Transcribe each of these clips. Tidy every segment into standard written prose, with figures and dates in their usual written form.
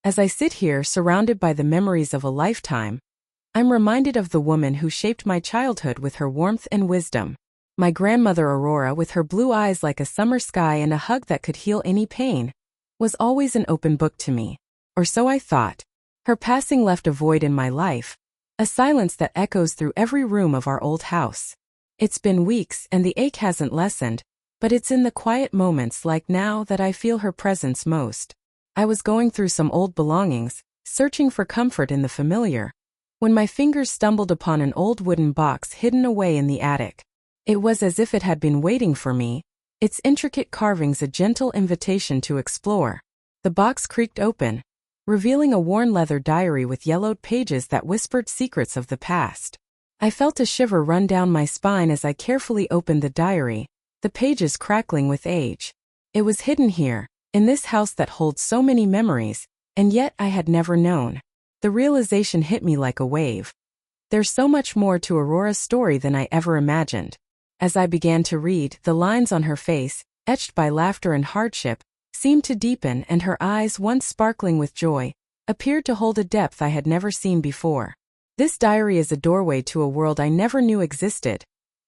As I sit here surrounded by the memories of a lifetime, I'm reminded of the woman who shaped my childhood with her warmth and wisdom. My grandmother Aurora, with her blue eyes like a summer sky and a hug that could heal any pain, was always an open book to me. Or so I thought. Her passing left a void in my life, a silence that echoes through every room of our old house. It's been weeks and the ache hasn't lessened, but it's in the quiet moments like now that I feel her presence most. I was going through some old belongings, searching for comfort in the familiar, when my fingers stumbled upon an old wooden box hidden away in the attic. It was as if it had been waiting for me, its intricate carvings a gentle invitation to explore. The box creaked open, revealing a worn leather diary with yellowed pages that whispered secrets of the past. I felt a shiver run down my spine as I carefully opened the diary, the pages crackling with age. It was hidden here, in this house that holds so many memories, and yet I had never known. The realization hit me like a wave. There's so much more to Aurora's story than I ever imagined. As I began to read, the lines on her face, etched by laughter and hardship, seemed to deepen, and her eyes, once sparkling with joy, appeared to hold a depth I had never seen before. This diary is a doorway to a world I never knew existed.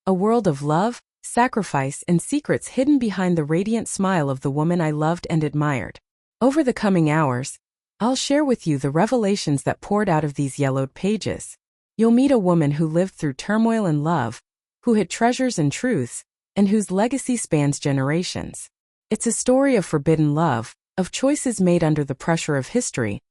A world of love, sacrifice, and secrets hidden behind the radiant smile of the woman I loved and admired. Over the coming hours, I'll share with you the revelations that poured out of these yellowed pages. You'll meet a woman who lived through turmoil and love, who hid treasures and truths, and whose legacy spans generations. It's a story of forbidden love, of choices made under the pressure of history,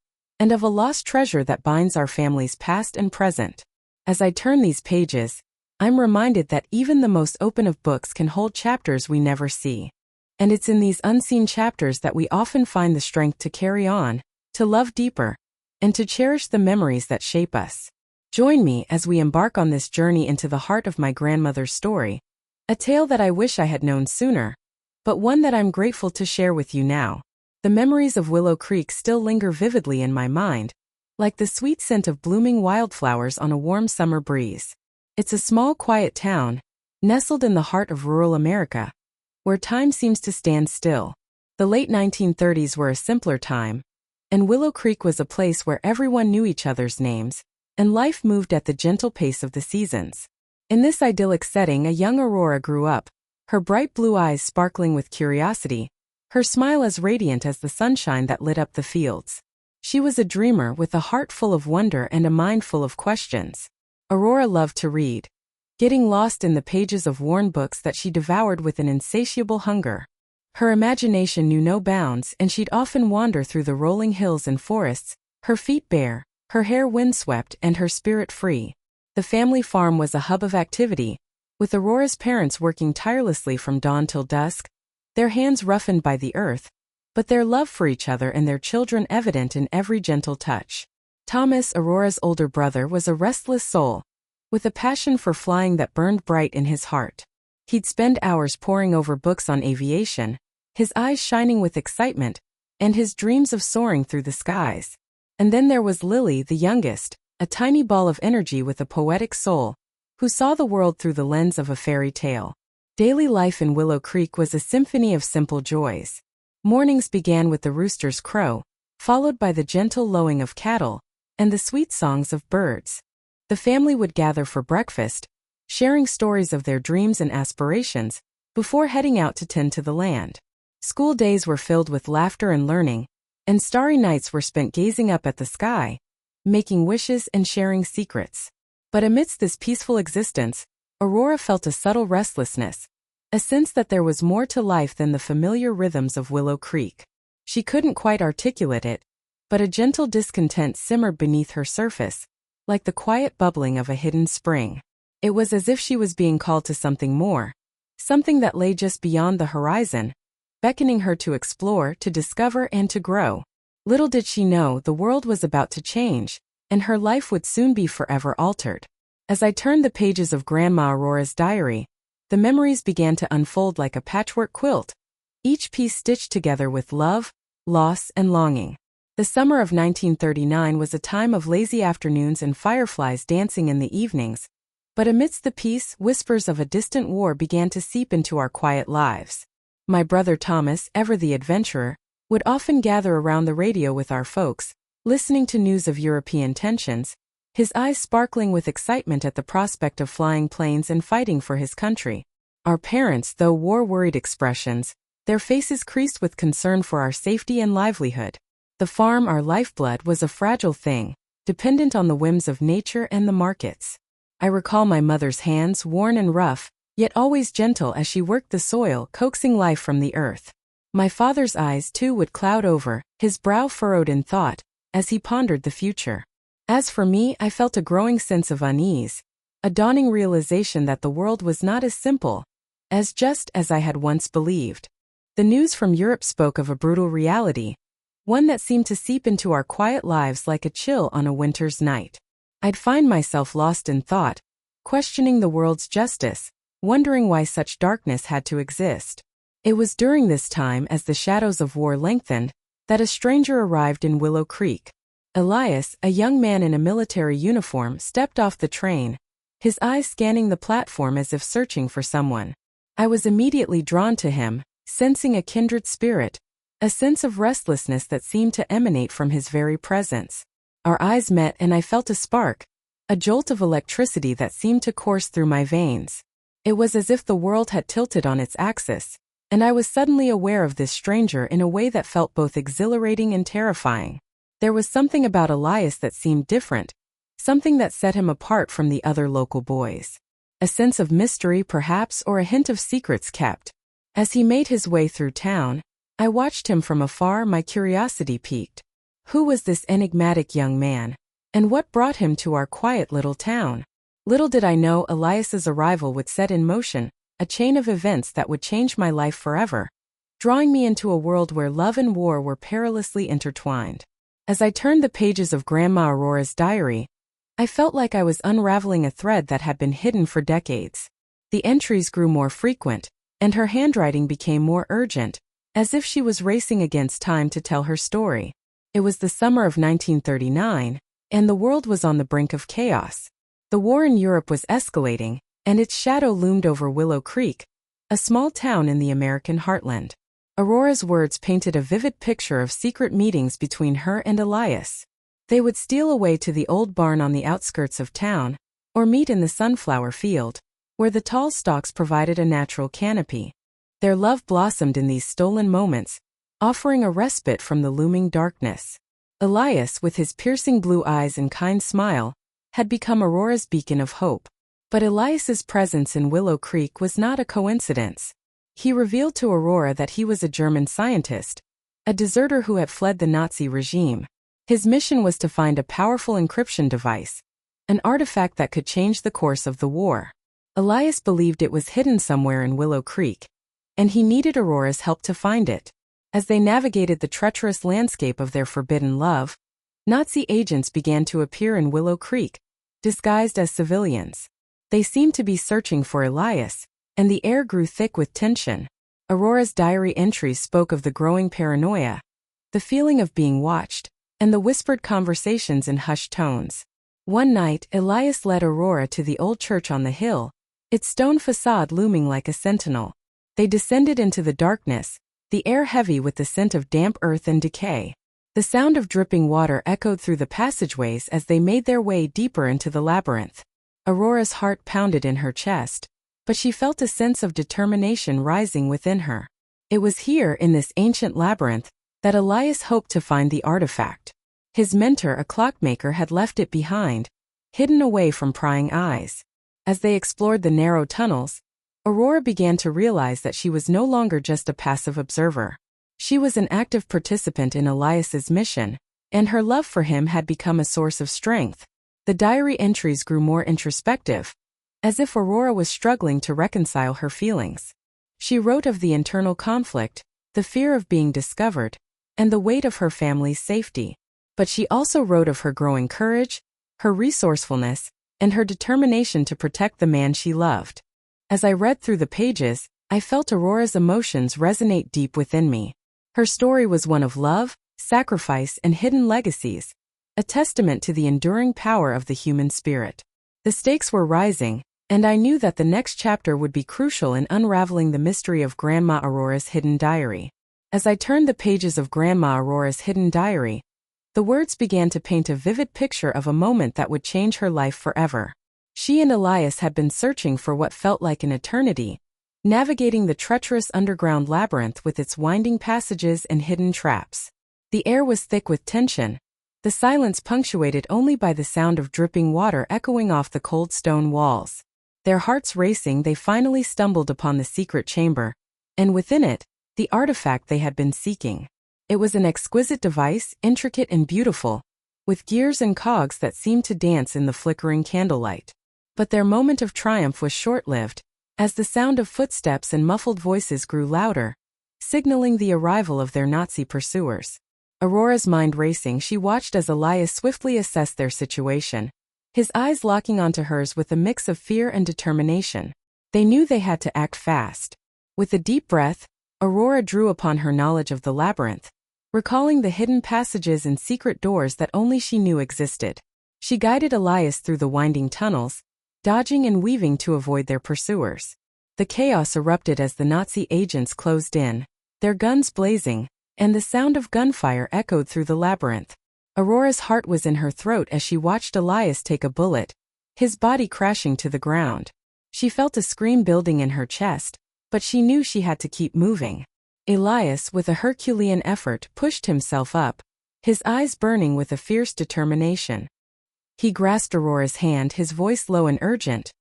and of a lost treasure that binds our families past and present. As I turn these pages, I'm reminded that even the most open of books can hold chapters we never see. And it's in these unseen chapters that we often find the strength to carry on, to love deeper, and to cherish the memories that shape us. Join me as we embark on this journey into the heart of my grandmother's story, a tale that I wish I had known sooner, but one that I'm grateful to share with you now. The memories of Willow Creek still linger vividly in my mind, like the sweet scent of blooming wildflowers on a warm summer breeze. It's a small, quiet town, nestled in the heart of rural America, where time seems to stand still. The late 1930s were a simpler time, and Willow Creek was a place where everyone knew each other's names, and life moved at the gentle pace of the seasons. In this idyllic setting, a young Aurora grew up, her bright blue eyes sparkling with curiosity, her smile as radiant as the sunshine that lit up the fields. She was a dreamer with a heart full of wonder and a mind full of questions. Aurora loved to read, getting lost in the pages of worn books that she devoured with an insatiable hunger. Her imagination knew no bounds, and she'd often wander through the rolling hills and forests, her feet bare, her hair windswept, and her spirit free. The family farm was a hub of activity, with Aurora's parents working tirelessly from dawn till dusk, their hands roughened by the earth, but their love for each other and their children evident in every gentle touch. Thomas, Aurora's older brother, was a restless soul, with a passion for flying that burned bright in his heart. He'd spend hours poring over books on aviation, his eyes shining with excitement, and his dreams of soaring through the skies. And then there was Lily, the youngest, a tiny ball of energy with a poetic soul, who saw the world through the lens of a fairy tale. Daily life in Willow Creek was a symphony of simple joys. Mornings began with the rooster's crow, followed by the gentle lowing of cattle, and the sweet songs of birds. The family would gather for breakfast, sharing stories of their dreams and aspirations, before heading out to tend to the land. School days were filled with laughter and learning, and starry nights were spent gazing up at the sky, making wishes and sharing secrets. But amidst this peaceful existence, Aurora felt a subtle restlessness, a sense that there was more to life than the familiar rhythms of Willow Creek. She couldn't quite articulate it, but a gentle discontent simmered beneath her surface, like the quiet bubbling of a hidden spring. It was as if she was being called to something more, something that lay just beyond the horizon, beckoning her to explore, to discover, and to grow. Little did she know the world was about to change, and her life would soon be forever altered. As I turned the pages of Grandma Aurora's diary, the memories began to unfold like a patchwork quilt, each piece stitched together with love, loss, and longing. The summer of 1939 was a time of lazy afternoons and fireflies dancing in the evenings, but amidst the peace, whispers of a distant war began to seep into our quiet lives. My brother Thomas, ever the adventurer, would often gather around the radio with our folks, listening to news of European tensions, his eyes sparkling with excitement at the prospect of flying planes and fighting for his country. Our parents, though war-worried expressions, their faces creased with concern for our safety and livelihood. The farm, our lifeblood, was a fragile thing, dependent on the whims of nature and the markets. I recall my mother's hands, worn and rough, yet always gentle as she worked the soil, coaxing life from the earth. My father's eyes, too, would cloud over, his brow furrowed in thought, as he pondered the future. As for me, I felt a growing sense of unease, a dawning realization that the world was not as simple, as just as I had once believed. The news from Europe spoke of a brutal reality, one that seemed to seep into our quiet lives like a chill on a winter's night. I'd find myself lost in thought, questioning the world's justice, wondering why such darkness had to exist. It was during this time, as the shadows of war lengthened, that a stranger arrived in Willow Creek. Elias, a young man in a military uniform, stepped off the train, his eyes scanning the platform as if searching for someone. I was immediately drawn to him, sensing a kindred spirit, a sense of restlessness that seemed to emanate from his very presence. Our eyes met and I felt a spark, a jolt of electricity that seemed to course through my veins. It was as if the world had tilted on its axis, and I was suddenly aware of this stranger in a way that felt both exhilarating and terrifying. There was something about Elias that seemed different, something that set him apart from the other local boys. A sense of mystery perhaps, or a hint of secrets kept. As he made his way through town, I watched him from afar, my curiosity piqued. Who was this enigmatic young man? And what brought him to our quiet little town? Little did I know Elias's arrival would set in motion a chain of events that would change my life forever, drawing me into a world where love and war were perilously intertwined. As I turned the pages of Grandma Aurora's diary, I felt like I was unraveling a thread that had been hidden for decades. The entries grew more frequent, and her handwriting became more urgent, as if she was racing against time to tell her story. It was the summer of 1939, and the world was on the brink of chaos. The war in Europe was escalating, and its shadow loomed over Willow Creek, a small town in the American heartland. Aurora's words painted a vivid picture of secret meetings between her and Elias. They would steal away to the old barn on the outskirts of town, or meet in the sunflower field, where the tall stalks provided a natural canopy. Their love blossomed in these stolen moments, offering a respite from the looming darkness. Elias, with his piercing blue eyes and kind smile, had become Aurora's beacon of hope. But Elias's presence in Willow Creek was not a coincidence. He revealed to Aurora that he was a German scientist, a deserter who had fled the Nazi regime. His mission was to find a powerful encryption device, an artifact that could change the course of the war. Elias believed it was hidden somewhere in Willow Creek, and he needed Aurora's help to find it. As they navigated the treacherous landscape of their forbidden love, Nazi agents began to appear in Willow Creek, disguised as civilians. They seemed to be searching for Elias, and the air grew thick with tension. Aurora's diary entries spoke of the growing paranoia, the feeling of being watched, and the whispered conversations in hushed tones. One night, Elias led Aurora to the old church on the hill, its stone facade looming like a sentinel. They descended into the darkness, the air heavy with the scent of damp earth and decay. The sound of dripping water echoed through the passageways as they made their way deeper into the labyrinth. Aurora's heart pounded in her chest, but she felt a sense of determination rising within her. It was here, in this ancient labyrinth, that Elias hoped to find the artifact. His mentor, a clockmaker, had left it behind, hidden away from prying eyes. As they explored the narrow tunnels, Aurora began to realize that she was no longer just a passive observer. She was an active participant in Elias's mission, and her love for him had become a source of strength. The diary entries grew more introspective, as if Aurora was struggling to reconcile her feelings. She wrote of the internal conflict, the fear of being discovered, and the weight of her family's safety. But she also wrote of her growing courage, her resourcefulness, and her determination to protect the man she loved. As I read through the pages, I felt Aurora's emotions resonate deep within me. Her story was one of love, sacrifice, and hidden legacies, a testament to the enduring power of the human spirit. The stakes were rising, and I knew that the next chapter would be crucial in unraveling the mystery of Grandma Aurora's hidden diary. As I turned the pages of Grandma Aurora's hidden diary, the words began to paint a vivid picture of a moment that would change her life forever. She and Elias had been searching for what felt like an eternity, navigating the treacherous underground labyrinth with its winding passages and hidden traps. The air was thick with tension, the silence punctuated only by the sound of dripping water echoing off the cold stone walls. Their hearts racing, they finally stumbled upon the secret chamber, and within it, the artifact they had been seeking. It was an exquisite device, intricate and beautiful, with gears and cogs that seemed to dance in the flickering candlelight. But their moment of triumph was short-lived, as the sound of footsteps and muffled voices grew louder, signaling the arrival of their Nazi pursuers. Aurora's mind racing, she watched as Elias swiftly assessed their situation, his eyes locking onto hers with a mix of fear and determination. They knew they had to act fast. With a deep breath, Aurora drew upon her knowledge of the labyrinth, recalling the hidden passages and secret doors that only she knew existed. She guided Elias through the winding tunnels, dodging and weaving to avoid their pursuers. The chaos erupted as the Nazi agents closed in, their guns blazing, and the sound of gunfire echoed through the labyrinth. Aurora's heart was in her throat as she watched Elias take a bullet, his body crashing to the ground. She felt a scream building in her chest, but she knew she had to keep moving. Elias, with a Herculean effort, pushed himself up, his eyes burning with a fierce determination. He grasped Aurora's hand, his voice low and urgent.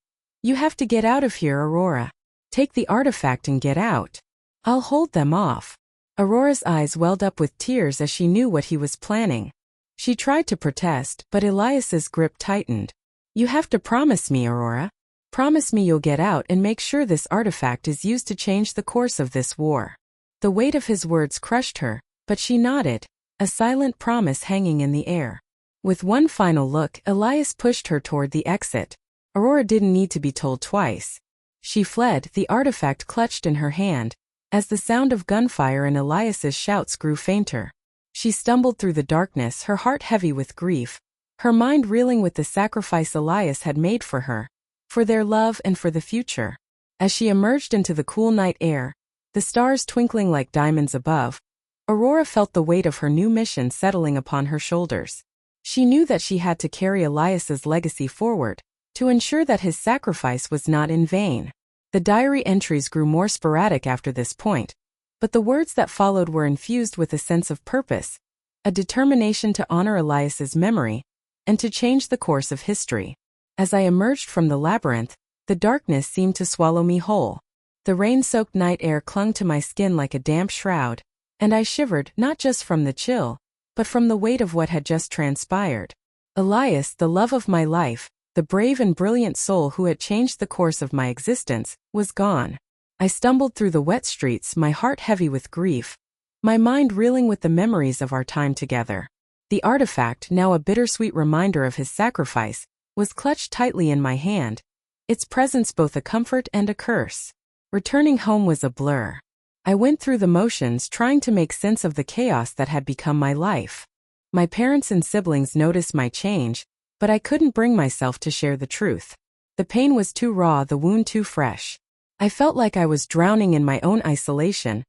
"You have to get out of here, Aurora. Take the artifact and get out. I'll hold them off." Aurora's eyes welled up with tears as she knew what he was planning. She tried to protest, but Elias's grip tightened. "You have to promise me, Aurora. Promise me you'll get out and make sure this artifact is used to change the course of this war." The weight of his words crushed her, but she nodded, a silent promise hanging in the air. With one final look, Elias pushed her toward the exit. Aurora didn't need to be told twice. She fled, the artifact clutched in her hand, as the sound of gunfire and Elias's shouts grew fainter. She stumbled through the darkness, her heart heavy with grief, her mind reeling with the sacrifice Elias had made for her, for their love and for the future. As she emerged into the cool night air, the stars twinkling like diamonds above, Aurora felt the weight of her new mission settling upon her shoulders. She knew that she had to carry Elias's legacy forward, to ensure that his sacrifice was not in vain. The diary entries grew more sporadic after this point, but the words that followed were infused with a sense of purpose, a determination to honor Elias's memory, and to change the course of history. As I emerged from the labyrinth, the darkness seemed to swallow me whole. The rain-soaked night air clung to my skin like a damp shroud, and I shivered not just from the chill, but from the weight of what had just transpired. Elias, the love of my life, the brave and brilliant soul who had changed the course of my existence, was gone. I stumbled through the wet streets, my heart heavy with grief, my mind reeling with the memories of our time together. The artifact, now a bittersweet reminder of his sacrifice, was clutched tightly in my hand, its presence both a comfort and a curse. Returning home was a blur. I went through the motions trying to make sense of the chaos that had become my life. My parents and siblings noticed my change, but I couldn't bring myself to share the truth. The pain was too raw, the wound too fresh. I felt like I was drowning in my own isolation,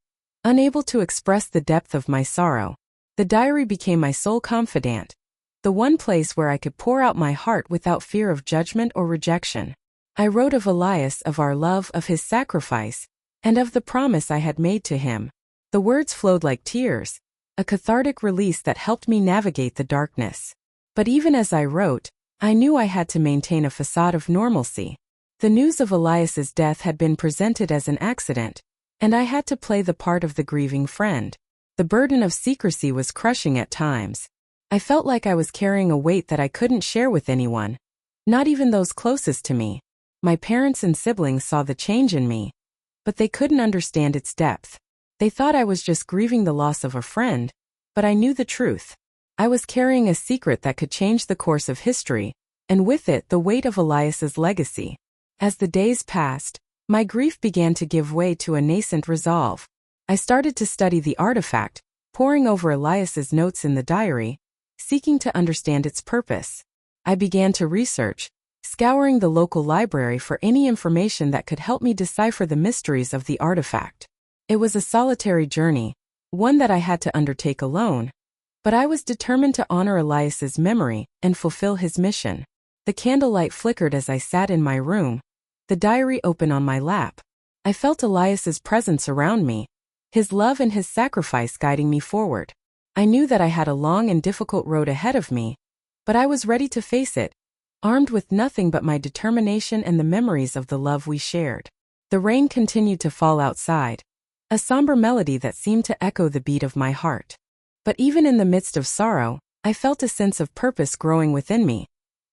unable to express the depth of my sorrow. The diary became my sole confidant, the one place where I could pour out my heart without fear of judgment or rejection. I wrote of Elias, of our love, of his sacrifice, and of the promise I had made to him. The words flowed like tears, a cathartic release that helped me navigate the darkness. But even as I wrote, I knew I had to maintain a facade of normalcy. The news of Elias's death had been presented as an accident, and I had to play the part of the grieving friend. The burden of secrecy was crushing at times. I felt like I was carrying a weight that I couldn't share with anyone, not even those closest to me. My parents and siblings saw the change in me, but they couldn't understand its depth. They thought I was just grieving the loss of a friend, but I knew the truth. I was carrying a secret that could change the course of history, and with it the weight of Elias's legacy. As the days passed, my grief began to give way to a nascent resolve. I started to study the artifact, poring over Elias's notes in the diary, seeking to understand its purpose. I began to research, scouring the local library for any information that could help me decipher the mysteries of the artifact. It was a solitary journey, one that I had to undertake alone. But I was determined to honor Elias's memory and fulfill his mission. The candlelight flickered as I sat in my room, the diary open on my lap. I felt Elias's presence around me, his love and his sacrifice guiding me forward. I knew that I had a long and difficult road ahead of me, but I was ready to face it, armed with nothing but my determination and the memories of the love we shared. The rain continued to fall outside, a somber melody that seemed to echo the beat of my heart. But even in the midst of sorrow, I felt a sense of purpose growing within me,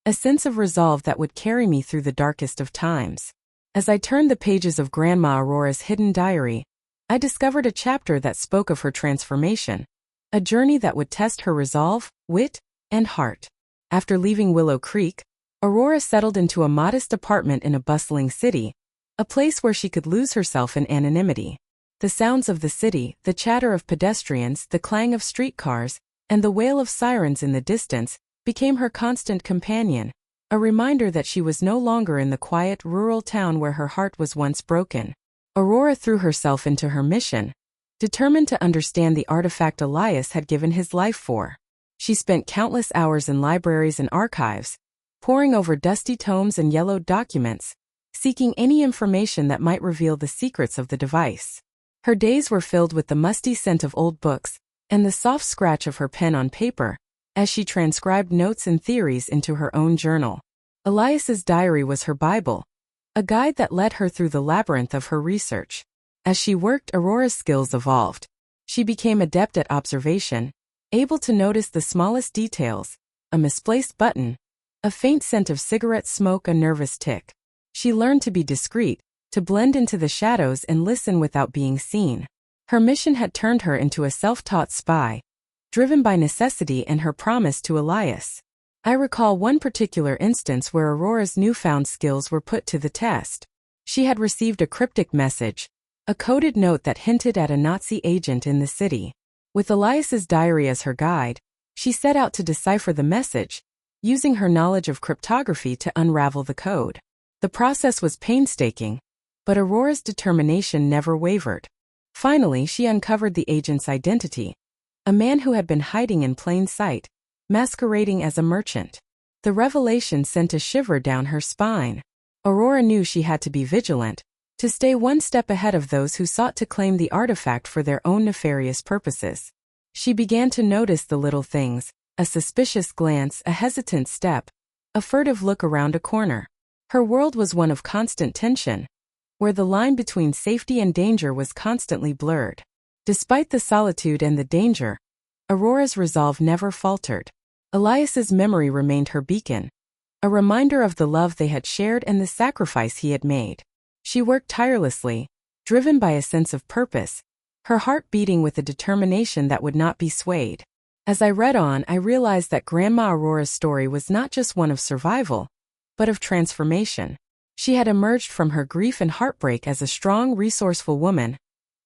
a sense of resolve that would carry me through the darkest of times. As I turned the pages of Grandma Aurora's hidden diary, I discovered a chapter that spoke of her transformation, a journey that would test her resolve, wit, and heart. After leaving Willow Creek, Aurora settled into a modest apartment in a bustling city, a place where she could lose herself in anonymity. The sounds of the city, the chatter of pedestrians, the clang of streetcars, and the wail of sirens in the distance became her constant companion, a reminder that she was no longer in the quiet rural town where her heart was once broken. Aurora threw herself into her mission, determined to understand the artifact Elias had given his life for. She spent countless hours in libraries and archives, poring over dusty tomes and yellowed documents, seeking any information that might reveal the secrets of the device. Her days were filled with the musty scent of old books and the soft scratch of her pen on paper, as she transcribed notes and theories into her own journal. Elias's diary was her Bible, a guide that led her through the labyrinth of her research. As she worked, Aurora's skills evolved. She became adept at observation, able to notice the smallest details, a misplaced button, a faint scent of cigarette smoke, a nervous tick. She learned to be discreet, to blend into the shadows and listen without being seen. Her mission had turned her into a self-taught spy, driven by necessity and her promise to Elias. I recall one particular instance where Aurora's newfound skills were put to the test. She had received a cryptic message, a coded note that hinted at a Nazi agent in the city. With Elias's diary as her guide, she set out to decipher the message, using her knowledge of cryptography to unravel the code. The process was painstaking, but Aurora's determination never wavered. Finally, she uncovered the agent's identity, a man who had been hiding in plain sight, masquerading as a merchant. The revelation sent a shiver down her spine. Aurora knew she had to be vigilant, to stay one step ahead of those who sought to claim the artifact for their own nefarious purposes. She began to notice the little things, a suspicious glance, a hesitant step, a furtive look around a corner. Her world was one of constant tension, where the line between safety and danger was constantly blurred. Despite the solitude and the danger, Aurora's resolve never faltered. Elias's memory remained her beacon, a reminder of the love they had shared and the sacrifice he had made. She worked tirelessly, driven by a sense of purpose, her heart beating with a determination that would not be swayed. As I read on, I realized that Grandma Aurora's story was not just one of survival, but of transformation. She had emerged from her grief and heartbreak as a strong, resourceful woman,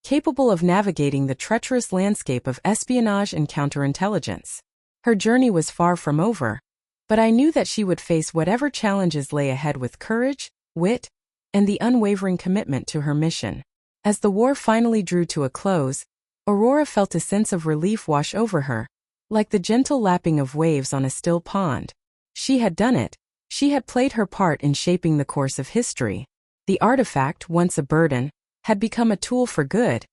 capable of navigating the treacherous landscape of espionage and counterintelligence. Her journey was far from over, but I knew that she would face whatever challenges lay ahead with courage, wit, and the unwavering commitment to her mission. As the war finally drew to a close, Aurora felt a sense of relief wash over her, like the gentle lapping of waves on a still pond. She had done it. She had played her part in shaping the course of history. The artifact, once a burden, had become a tool for good,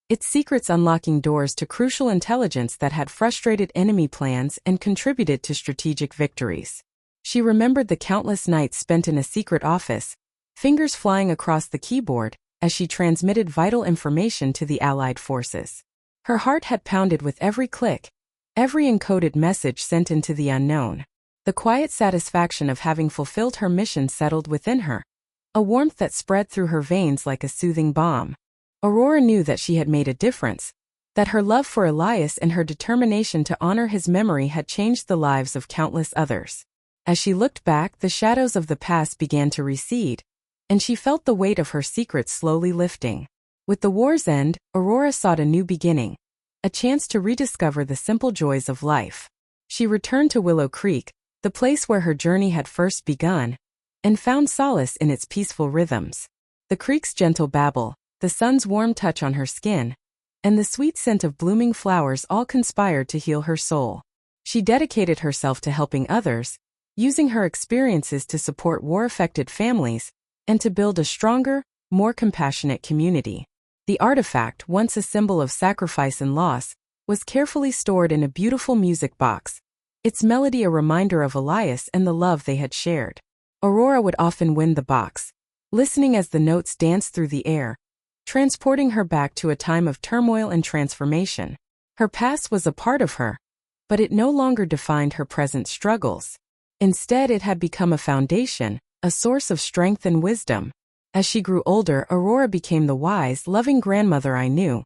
its secrets unlocking doors to crucial intelligence that had frustrated enemy plans and contributed to strategic victories. She remembered the countless nights spent in a secret office, fingers flying across the keyboard, as she transmitted vital information to the Allied forces. Her heart had pounded with every click, every encoded message sent into the unknown. The quiet satisfaction of having fulfilled her mission settled within her, a warmth that spread through her veins like a soothing balm. Aurora knew that she had made a difference, that her love for Elias and her determination to honor his memory had changed the lives of countless others. As she looked back, the shadows of the past began to recede, and she felt the weight of her secrets slowly lifting. With the war's end, Aurora sought a new beginning, a chance to rediscover the simple joys of life. She returned to Willow Creek, the place where her journey had first begun, and found solace in its peaceful rhythms. The creek's gentle babble, the sun's warm touch on her skin, and the sweet scent of blooming flowers all conspired to heal her soul. She dedicated herself to helping others, using her experiences to support war-affected families and to build a stronger, more compassionate community. The artifact, once a symbol of sacrifice and loss, was carefully stored in a beautiful music box, its melody a reminder of Elias and the love they had shared. Aurora would often wind the box, listening as the notes danced through the air, transporting her back to a time of turmoil and transformation. Her past was a part of her, but it no longer defined her present struggles. Instead, it had become a foundation, a source of strength and wisdom. As she grew older, Aurora became the wise, loving grandmother I knew,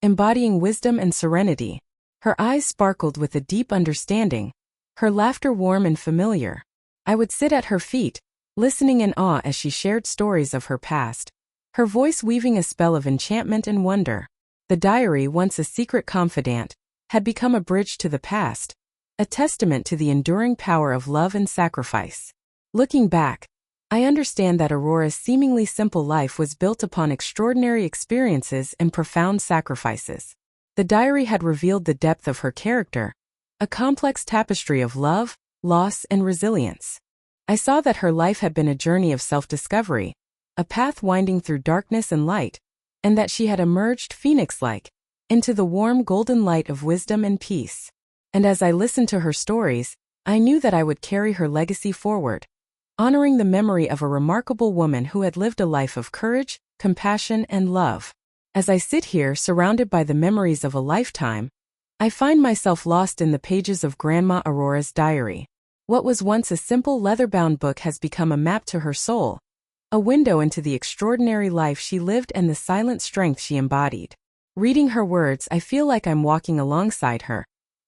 embodying wisdom and serenity. Her eyes sparkled with a deep understanding, her laughter warm and familiar. I would sit at her feet, listening in awe as she shared stories of her past, her voice weaving a spell of enchantment and wonder. The diary, once a secret confidant, had become a bridge to the past, a testament to the enduring power of love and sacrifice. Looking back, I understand that Aurora's seemingly simple life was built upon extraordinary experiences and profound sacrifices. The diary had revealed the depth of her character, a complex tapestry of love, loss, and resilience. I saw that her life had been a journey of self-discovery, a path winding through darkness and light, and that she had emerged phoenix-like into the warm golden light of wisdom and peace. And as I listened to her stories, I knew that I would carry her legacy forward, honoring the memory of a remarkable woman who had lived a life of courage, compassion, and love. As I sit here surrounded by the memories of a lifetime, I find myself lost in the pages of Grandma Aurora's diary. What was once a simple leather-bound book has become a map to her soul, a window into the extraordinary life she lived and the silent strength she embodied. Reading her words, I feel like I'm walking alongside her,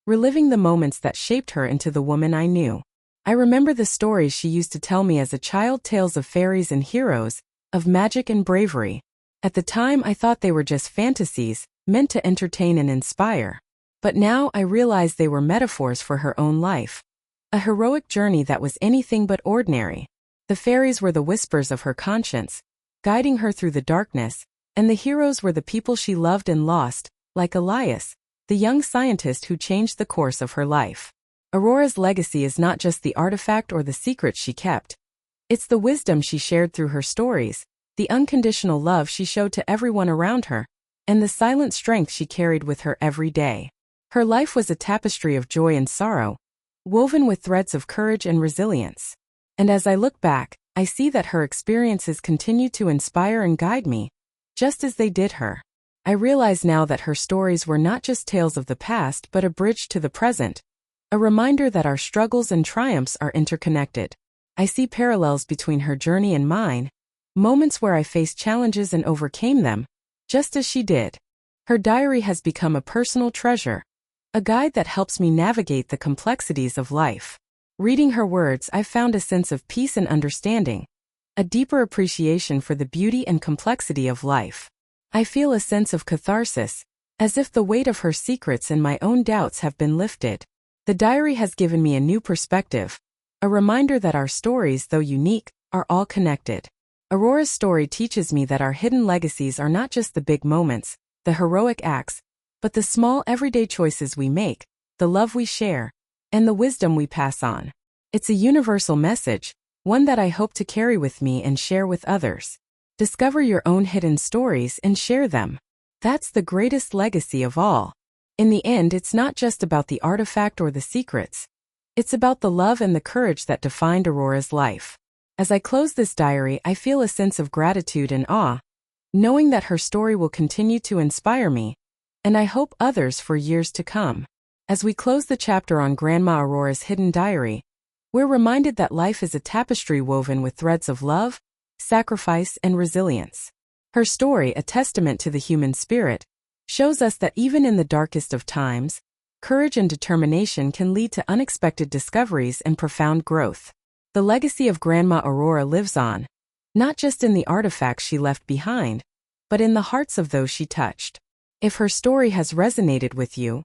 reliving the moments that shaped her into the woman I knew. I remember the stories she used to tell me as a child, tales of fairies and heroes, of magic and bravery. At the time, I thought they were just fantasies, meant to entertain and inspire. But now I realize they were metaphors for her own life. A heroic journey that was anything but ordinary. The fairies were the whispers of her conscience, guiding her through the darkness, and the heroes were the people she loved and lost, like Elias, the young scientist who changed the course of her life. Aurora's legacy is not just the artifact or the secret she kept. It's the wisdom she shared through her stories, the unconditional love she showed to everyone around her, and the silent strength she carried with her every day. Her life was a tapestry of joy and sorrow, woven with threads of courage and resilience. And as I look back, I see that her experiences continue to inspire and guide me, just as they did her. I realize now that her stories were not just tales of the past but a bridge to the present, a reminder that our struggles and triumphs are interconnected. I see parallels between her journey and mine, moments where I faced challenges and overcame them, just as she did. Her diary has become a personal treasure, a guide that helps me navigate the complexities of life. Reading her words, I've found a sense of peace and understanding, a deeper appreciation for the beauty and complexity of life. I feel a sense of catharsis, as if the weight of her secrets and my own doubts have been lifted. The diary has given me a new perspective, a reminder that our stories, though unique, are all connected. Aurora's story teaches me that our hidden legacies are not just the big moments, the heroic acts, but the small everyday choices we make, the love we share, and the wisdom we pass on. It's a universal message, one that I hope to carry with me and share with others. Discover your own hidden stories and share them. That's the greatest legacy of all. In the end, it's not just about the artifact or the secrets. It's about the love and the courage that defined Aurora's life. As I close this diary, I feel a sense of gratitude and awe, knowing that her story will continue to inspire me, and I hope others for years to come. As we close the chapter on Grandma Aurora's hidden diary, we're reminded that life is a tapestry woven with threads of love, sacrifice, and resilience. Her story, a testament to the human spirit, shows us that even in the darkest of times, courage and determination can lead to unexpected discoveries and profound growth. The legacy of Grandma Aurora lives on, not just in the artifacts she left behind, but in the hearts of those she touched. If her story has resonated with you,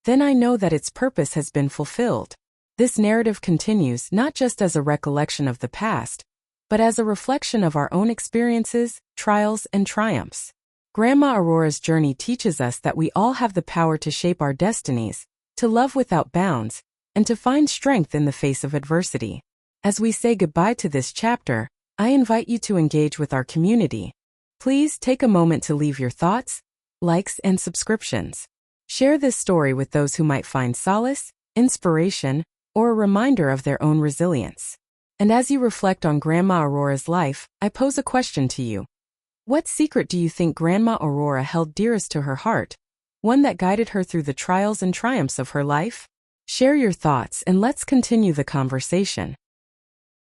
then I know that its purpose has been fulfilled. This narrative continues not just as a recollection of the past, but as a reflection of our own experiences, trials, and triumphs. Grandma Aurora's journey teaches us that we all have the power to shape our destinies, to love without bounds, and to find strength in the face of adversity. As we say goodbye to this chapter, I invite you to engage with our community. Please take a moment to leave your thoughts, likes, and subscriptions. Share this story with those who might find solace, inspiration, or a reminder of their own resilience. And as you reflect on Grandma Aurora's life, I pose a question to you. What secret do you think Grandma Aurora held dearest to her heart? One that guided her through the trials and triumphs of her life? Share your thoughts and let's continue the conversation.